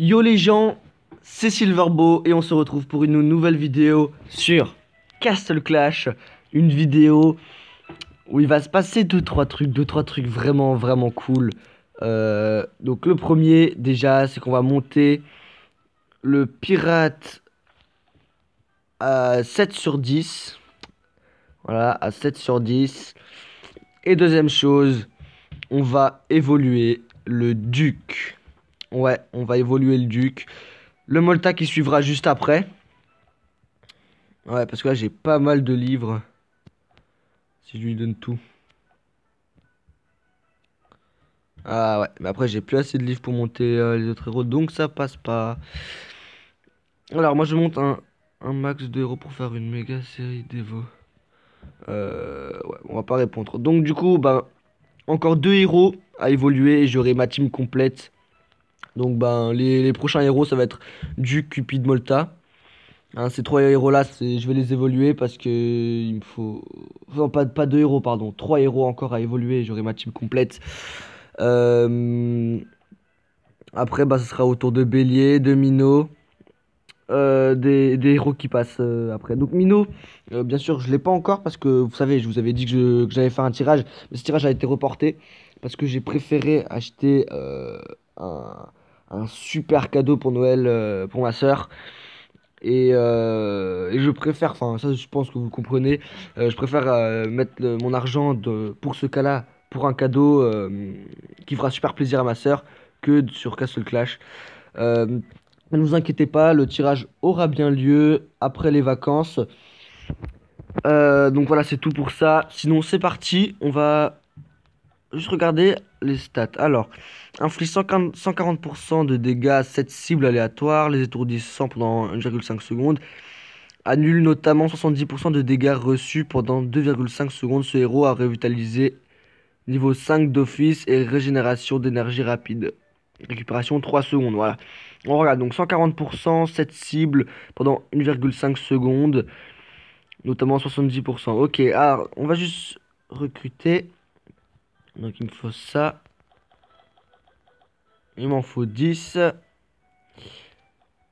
Yo les gens, c'est Silverbo et on se retrouve pour une nouvelle vidéo sur Castle Clash. Une vidéo où il va se passer deux trois trucs vraiment cool. Donc le premier déjà, c'est qu'on va monter le pirate à 7 sur 10. Voilà, à 7 sur 10. Et deuxième chose, on va évoluer le duc. Ouais, on va évoluer le duc. Le Molta qui suivra juste après. Ouais, parce que là, j'ai pas mal de livres. Si je lui donne tout. Ah ouais, mais après, j'ai plus assez de livres pour monter les autres héros. Donc, ça passe pas. Alors, moi, je monte un max de héros pour faire une méga série d'Evo. Ouais, on va pas répondre. Donc, du coup, bah, encore deux héros à évoluer. Et j'aurai ma team complète. Donc, ben, les prochains héros, ça va être Duc, Cupid, Molta. Hein, ces trois héros là, je vais les évoluer parce que il me faut. Enfin, pas deux héros, pardon. Trois héros encore à évoluer et j'aurai ma team complète. Euh, Après, bah, ce sera au tour de Bélier, de Mino. Des héros qui passent après. Donc, Mino, bien sûr, je l'ai pas encore parce que vous savez, je vous avais dit que j'allais faire un tirage. Mais ce tirage a été reporté parce que j'ai préféré acheter un super cadeau pour Noël pour ma soeur. Et je préfère, enfin ça je pense que vous comprenez, je préfère mettre mon argent pour ce cas-là, pour un cadeau qui fera super plaisir à ma sœur, sur Castle Clash. Ne vous inquiétez pas, le tirage aura bien lieu après les vacances. Donc voilà, c'est tout pour ça. Sinon c'est parti, on va juste regarder les stats. Alors, inflige 140% de dégâts à 7 cibles aléatoires, les étourdissant pendant 1,5 secondes. Annule notamment 70% de dégâts reçus pendant 2,5 secondes. Ce héros a revitalisé niveau 5 d'office et régénération d'énergie rapide. Récupération 3 secondes, voilà. On regarde donc 140%, 7 cibles pendant 1,5 secondes, notamment 70%. Ok, alors on va juste recruter. Donc il me faut ça. Il m'en faut 10.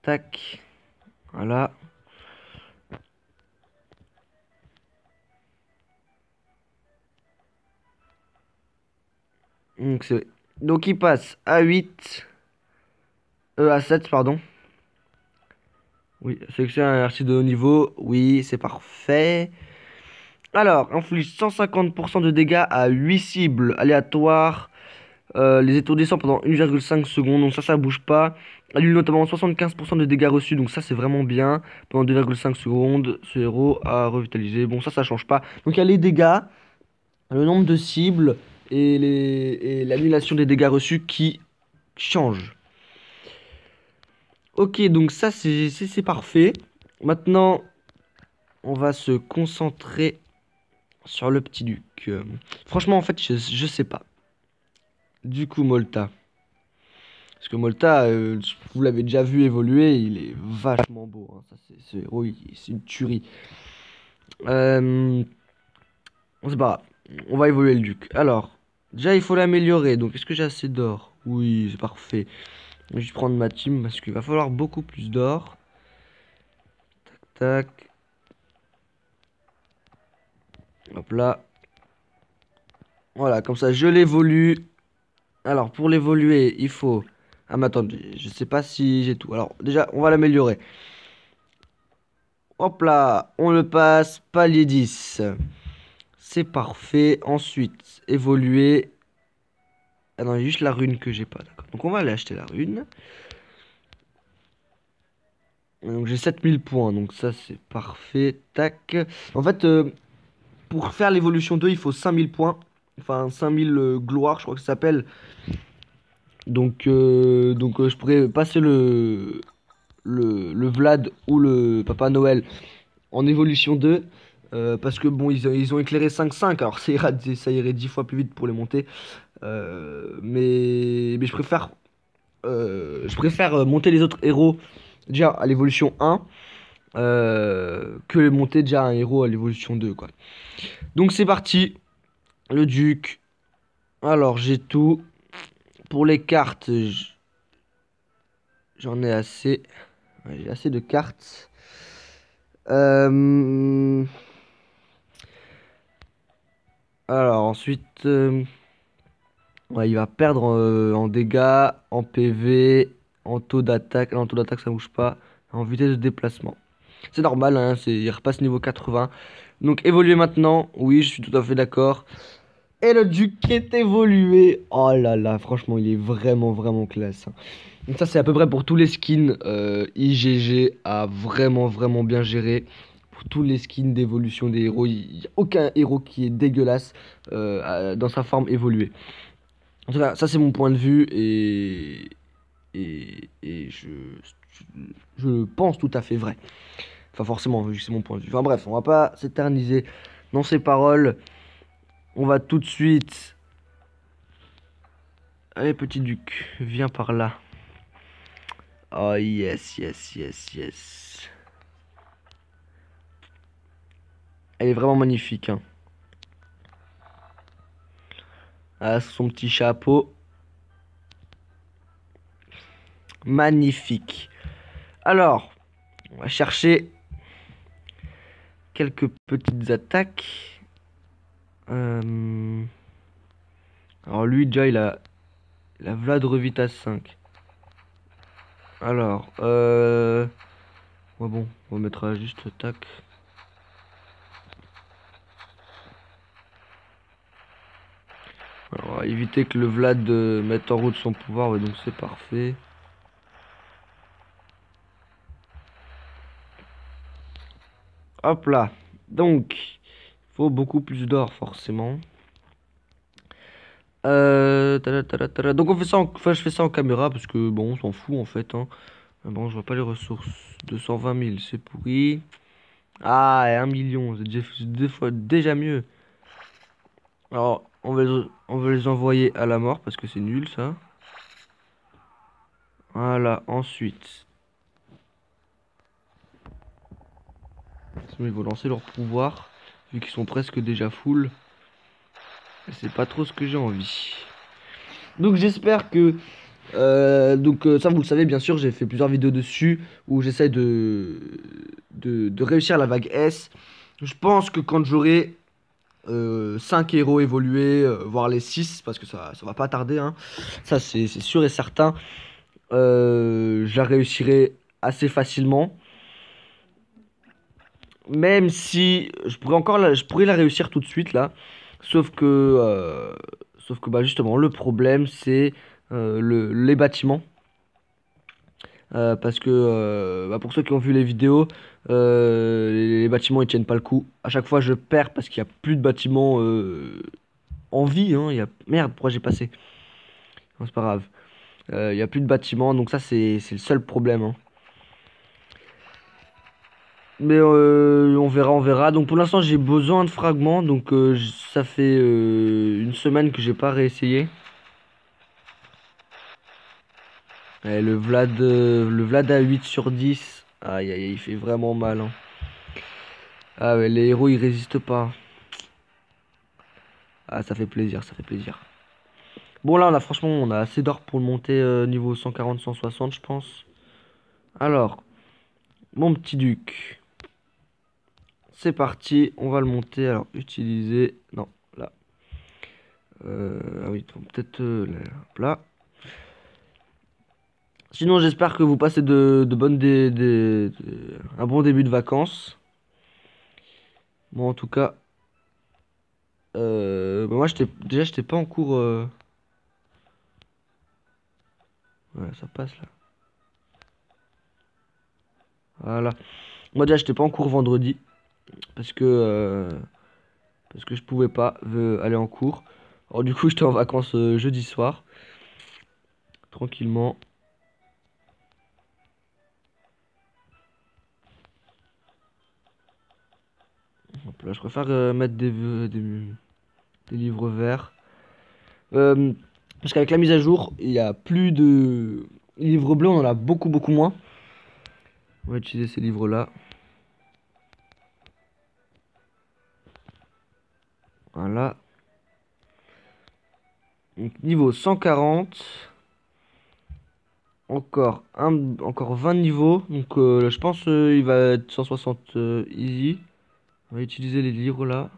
Tac. Voilà. Donc, donc il passe à 8. À 7, pardon. Oui, sélection un RC de haut niveau. Oui, c'est parfait. Alors, inflige 150% de dégâts à 8 cibles aléatoires. Les étourdissant pendant 1,5 secondes. Donc ça bouge pas. Annule notamment 75% de dégâts reçus. Donc ça, c'est vraiment bien. Pendant 2,5 secondes, ce héros a revitalisé. Bon, ça change pas. Donc il y a les dégâts, le nombre de cibles et l'annulation des dégâts reçus qui changent. Ok, donc ça, c'est parfait. Maintenant, on va se concentrer sur le petit duc. Franchement, en fait, je sais pas. Du coup, Molta. Parce que Molta, vous l'avez déjà vu évoluer, il est vachement beau. Hein. Ça, ce héros, c'est une tuerie. C'est pas grave. On va évoluer le duc. Alors, déjà, il faut l'améliorer. Donc, est-ce que j'ai assez d'or? Oui, c'est parfait. Je vais juste prendre ma team parce qu'il va falloir beaucoup plus d'or. Tac, tac. Hop là. Voilà, comme ça, je l'évolue. Alors, pour l'évoluer, il faut... Ah, mais attendez, je sais pas si j'ai tout. Alors, déjà, on va l'améliorer. Hop là, on le passe, palier 10. C'est parfait. Ensuite, évoluer. Ah non, il y a juste la rune que j'ai pas, d'accord. Donc, on va aller acheter la rune. Donc, j'ai 7000 points, donc ça, c'est parfait. Tac. En fait, pour faire l'évolution 2, il faut 5000 points. Enfin, 5000 gloires, je crois que ça s'appelle. Donc, je pourrais passer le Vlad ou le Papa Noël en évolution 2 parce que bon ils ont éclairé 5-5 alors ça irait 10 fois plus vite pour les monter mais je préfère monter les autres héros déjà à l'évolution 1 que monter déjà un héros à l'évolution 2 quoi. Donc c'est parti, le duc. Alors j'ai tout pour les cartes. J'en ai assez. Ouais, j'ai assez de cartes. Euh, Alors ensuite, ouais, il va perdre en dégâts, en PV, en taux d'attaque. En taux d'attaque, ça bouge pas. En vitesse de déplacement. C'est normal, hein, il repasse niveau 80. Donc évoluer maintenant, oui, je suis tout à fait d'accord. Et le duc est évolué. Oh là là, franchement, il est vraiment, vraiment classe, hein. Donc ça, c'est à peu près pour tous les skins. IGG a vraiment, vraiment bien géré. Pour tous les skins d'évolution des héros, il n'y a aucun héros qui est dégueulasse dans sa forme évoluée. En tout cas, ça c'est mon point de vue et je pense tout à fait vrai. Enfin forcément, vu que c'est mon point de vue. Enfin bref, on va pas s'éterniser dans ces paroles. On va tout de suite... Allez petit duc, viens par là. Oh yes, yes, yes, yes. Elle est vraiment magnifique, hein. Ah, son petit chapeau. Magnifique. Alors, on va chercher quelques petites attaques. Alors lui, déjà, il a Vlad Revitas 5. Alors, ouais, bon, on va mettre juste tac. Alors, on va éviter que le Vlad mette en route son pouvoir, ouais, donc c'est parfait. Hop là. Donc, il faut beaucoup plus d'or, forcément. Donc on fait ça enfin, je fais ça en caméra parce que bon, on s'en fout en fait, hein. Bon, je vois pas les ressources. 220 000, c'est pourri. Ah, et 1 million, c'est deux fois déjà mieux. Alors, on va les envoyer à la mort parce que c'est nul ça. Voilà, ensuite. Sinon, ils vont lancer leur pouvoir vu qu'ils sont presque déjà full. Et c'est pas trop ce que j'ai envie. Donc j'espère que ça vous le savez bien sûr, j'ai fait plusieurs vidéos dessus où j'essaie de réussir la vague S. Je pense que quand j'aurai 5 héros évolués, voire les 6 parce que ça va pas tarder, hein. Ça c'est sûr et certain, je la réussirai assez facilement. Même si je pourrais la réussir tout de suite là. Sauf que, bah, justement, le problème c'est les bâtiments. Parce que bah, pour ceux qui ont vu les vidéos, les bâtiments ils tiennent pas le coup. À chaque fois je perds parce qu'il y a plus de bâtiments en vie, hein. Merde, pourquoi j'ai passé? Non, c'est pas grave. Il y a plus de bâtiments, donc ça c'est le seul problème, hein. Mais on verra, on verra. Donc pour l'instant j'ai besoin de fragments, donc ça fait une semaine que j'ai pas réessayé. Le Vlad à 8 sur 10. Aïe aïe, il fait vraiment mal, hein. Ah ouais, les héros ils résistent pas. Ah, ça fait plaisir, ça fait plaisir. Bon, là, franchement, on a assez d'or pour le monter niveau 140, 160, je pense. Alors, mon petit duc. C'est parti, on va le monter. Alors, utiliser... Non, là. Ah oui, peut-être là. Sinon, j'espère que vous passez de bonnes... un bon début de vacances. Bon, en tout cas... bah, moi, j'étais pas en cours... Ouais, ça passe, là. Voilà. Moi, déjà, j'étais pas en cours vendredi. Parce que je pouvais pas aller en cours. Alors du coup j'étais en vacances jeudi soir. Tranquillement. Hop là, je préfère mettre des livres verts. Euh, Parce qu'avec la mise à jour, il y a plus de... Les livres bleus, on en a beaucoup beaucoup moins. On va utiliser ces livres-là. Voilà. Donc, niveau 140. encore 20 niveaux. Donc je pense il va être 160 easy. On va utiliser les livres là.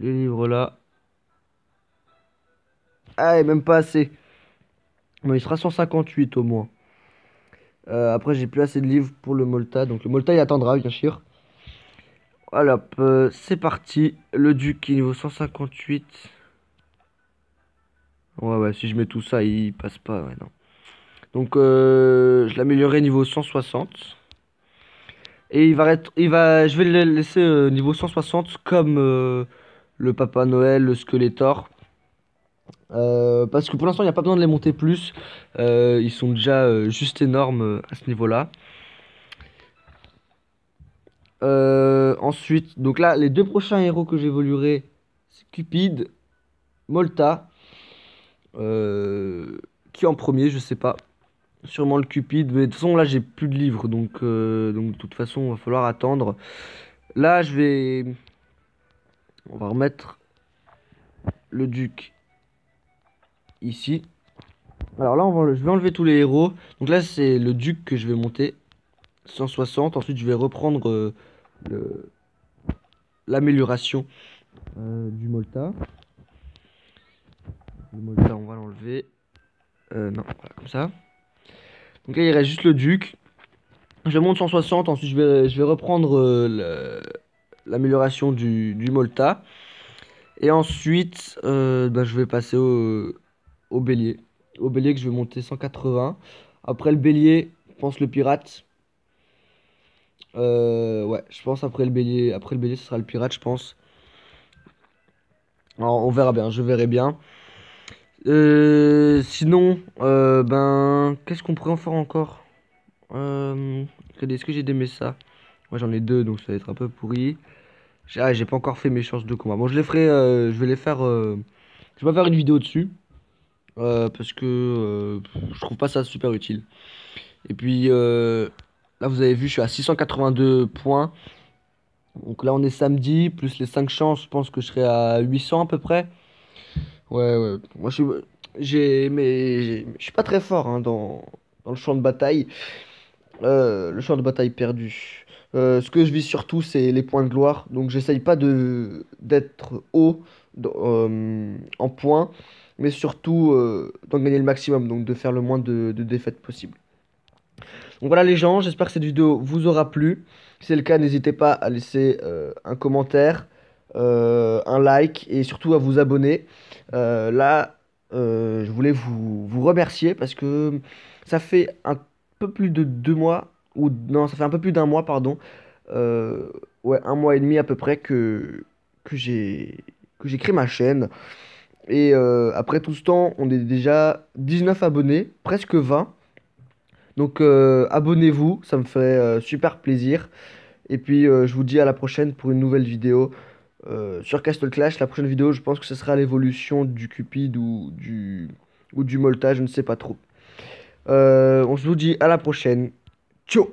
Les livres là. Ah, et même pas assez. Bon, il sera 158 au moins. Après, j'ai plus assez de livres pour le Molta. Donc le Molta, il attendra, bien sûr. Voilà, hop, c'est parti. Le Duc, il niveau 158. Ouais, ouais, si je mets tout ça, il passe pas. Ouais, non. Donc, je l'améliorerai niveau 160. Et je vais le laisser niveau 160 comme le Papa Noël, le Skeletor. Parce que pour l'instant, il n'y a pas besoin de les monter plus. Ils sont déjà juste énormes à ce niveau-là. Ensuite, donc là, les deux prochains héros que j'évoluerai, c'est Cupid, Molta. Qui en premier, je sais pas. Sûrement le Cupid. Mais de toute façon, là, j'ai plus de livres. Donc de toute façon, il va falloir attendre. Là, on va remettre le Duc ici. Alors là, je vais enlever tous les héros. Donc là, c'est le Duc que je vais monter. 160. Ensuite, je vais reprendre le- l'amélioration du Molta. Le Molta, on va l'enlever. Non, voilà, comme ça. Donc là, il reste juste le Duc. Je monte 160. Ensuite, je vais reprendre l'amélioration du Molta. Et ensuite, bah, je vais passer au bélier. Au bélier que je vais monter 180. Après le bélier, je pense le pirate. Ouais, je pense après le bélier, ce sera le pirate, je pense. Alors, on verra bien, je verrai bien. Sinon, ben, qu'est-ce qu'on pourrait en faire encore? Regardez, est-ce que j'ai des ça? Moi, j'en ai deux, donc ça va être un peu pourri. J'ai pas encore fait mes chances de combat. Bon, je les ferai, je vais les faire. Je vais pas faire une vidéo dessus. Parce que je trouve pas ça super utile. Et puis là, vous avez vu, je suis à 682 points. Donc là, on est samedi, plus les 5 chances, je pense que je serai à 800 à peu près. Ouais, ouais. Moi, je suis pas très fort hein, dans le champ de bataille. Le champ de bataille perdu. Ce que je vis surtout, c'est les points de gloire. Donc, j'essaye pas d'être haut en points, mais surtout d'en gagner le maximum, donc de faire le moins de défaites possible. Donc voilà les gens, j'espère que cette vidéo vous aura plu. Si c'est le cas, n'hésitez pas à laisser un commentaire, un like et surtout à vous abonner. Là, je voulais vous remercier parce que ça fait un peu plus de 2 mois, ou non, ça fait un peu plus d'un mois, pardon. Euh, ouais, un mois et demi à peu près que j'ai créé ma chaîne. Et après tout ce temps, on est déjà 19 abonnés, presque 20. Donc abonnez-vous, ça me ferait super plaisir. Et puis je vous dis à la prochaine pour une nouvelle vidéo sur Castle Clash. La prochaine vidéo, je pense que ce sera l'évolution du Cupid ou du Molta, je ne sais pas trop. On se vous dit à la prochaine. Ciao!